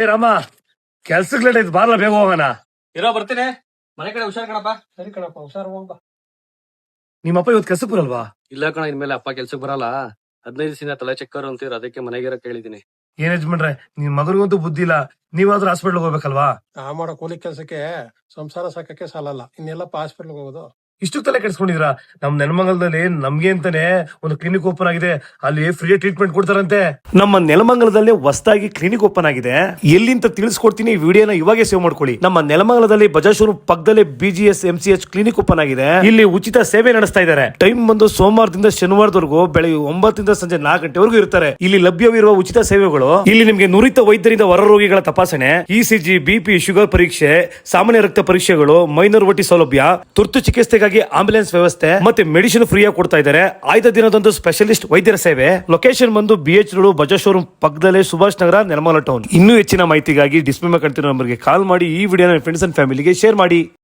ಏ ರಾಮ, ಕೆಲ್ಸಕ್ಕೆ ಲೇಟ್ ಆಯ್ತು, ಬಾರ್ಲ ಬೇಗ ಹೋಗೋಣ. ಇರೋ ಬರ್ತೀನಿ, ಮನೆ ಕಡೆ ಹುಷಾರ್ ಕಣಪ್ಪ. ಸರಿ ಕಣಪ್ಪ, ಹುಷಾರ್ ಹೋಗ್ಬಾ. ನಿಮ್ಮಪ್ಪ ಇವತ್ತು ಕೆಲ್ಸಕ್ಕೆ ಬರಲ್ವಾ? ಇಲ್ಲ ಕಣ, ಇನ್ಮೇಲೆ ಅಪ್ಪ ಕೆಲ್ಸಕ್ಕೆ ಬರಲ್ಲ. 15 ದಿವಸ ತಲೆ ಚೆಕ್ಕರ್ ಅಂತೀರ, ಅದಕ್ಕೆ ಮನೆಗಿರೋ ಕೇಳಿದೀನಿ. ಏನ್ ಯಜಮಾನ್ರೆ, ನಿನ್ ಮಗನಿಗಂತೂ ಬುದ್ಧಿ ಇಲ್ಲ, ನೀವಾದ್ರೂ ಹಾಸ್ಪಿಟ್ಲ್ ಹೋಗ್ಬೇಕಲ್ವಾ? ನಾ ಮಾಡೋ ಕೂಲಿ ಕೆಲ್ಸಕ್ಕೆ ಸಂಸಾರ ಸಾಕಕ್ಕೆ ಸಾಲಲ್ಲ, ಇನ್ನೆಲ್ಲಪ್ಪ ಹಾಸ್ಪಿಟ್ಲ್ ಹೋಗೋದು. ಇಷ್ಟು ತಲೆ ಕೆಡ್ಸ್ಕೊಂಡಿದ್ರ? ನಮ್ ನೆಲಮಂಗಲದಲ್ಲಿ ನಮ್ಗೆ ಅಂತಾನೆ ಒಂದು ಕ್ಲಿನಿಕ್ ಓಪನ್ ಆಗಿದೆ, ಅಲ್ಲಿ ಫ್ರೀ ಟ್ರೀಟ್ಮೆಂಟ್ ಕೊಡ್ತಾರಂತೆ. ನಮ್ಮ ನೆಲಮಂಗಲದಲ್ಲಿ ಹೊಸದಾಗಿ ಕ್ಲಿನಿಕ್ ಓಪನ್ ಆಗಿದೆ, ಎಲ್ಲಿಂತ ತಿಳಿಸ್ಕೊಡ್ತೀನಿ, ವಿಡಿಯೋನ ಇವಾಗೆ ಸೇವ್ ಮಾಡ್ಕೊಳ್ಳಿ. ನಮ್ಮ ನೆಲಮಂಗಲದಲ್ಲಿ ಬಜಾಜ್ ಶೋರೂಮ್ ಪಕ್ಕದಲ್ಲೇ BGS MCH ಕ್ಲಿನಿಕ್ ಓಪನ್ ಆಗಿದೆ. ಇಲ್ಲಿ ಉಚಿತ ಸೇವೆ ನಡೆಸ್ತಾ ಇದ್ದಾರೆ. ಟೈಮ್ ಬಂದು ಸೋಮವಾರದಿಂದ ಶನಿವಾರದವರೆಗೂ ಬೆಳಗ್ಗೆ 9 ಸಂಜೆ 4 ಗಂಟೆವರೆಗೂ ಇರ್ತಾರೆ. ಇಲ್ಲಿ ಲಭ್ಯವಿರುವ ಉಚಿತ ಸೇವೆಗಳು: ಇಲ್ಲಿ ನಿಮಗೆ ನುರಿತ ವೈದ್ಯರಿಂದ ಹೊರ ರೋಗಿಗಳ ತಪಾಸಣೆ, ECG, BP, ಶುಗರ್ ಪರೀಕ್ಷೆ, ಸಾಮಾನ್ಯ ರಕ್ತ ಪರೀಕ್ಷೆಗಳು, ಮೈನರ್ ಒಟಿ ಸೌಲಭ್ಯ, ತುರ್ತು ಚಿಕಿತ್ಸೆಗಾಗಿ ಆಂಬುಲೆನ್ಸ್ ವ್ಯವಸ್ಥೆ ಮತ್ತೆ ಮೆಡಿಸಿನ್ ಫ್ರೀ ಆಗಿ ಕೊಡ್ತಾ ಇದ್ದಾರೆ. ಆಯ್ದ ದಿನದಂದು ಸ್ಪೆಷಲಿಸ್ಟ್ ವೈದ್ಯರ ಸೇವೆ. ಲೊಕೇಶನ್ ಬಂದು BH ರೋಡ್, ಬಜಾಜ್ ಶೋರೂಮ್ ಪಕ್ಕದಲ್ಲೇ, ಸುಭಾಷ್ ನಗರ, ನೆಲಮಂಗಲ ಟೌನ್. ಇನ್ನೂ ಹೆಚ್ಚಿನ ಮಾಹಿತಿಗಾಗಿ ಡಿಸ್ಪ್ಲೇ ಮೇಲೆ ಕಾಣ್ತಿರೋ ನಂಬರ್ಗೆ ಕಾಲ್ ಮಾಡಿ. ಈ ವಿಡಿಯೋನ ಫ್ರೆಂಡ್ಸ್ ಅಂಡ್ ಫ್ಯಾಮಿಲಿಗೆ ಶೇರ್ ಮಾಡಿ.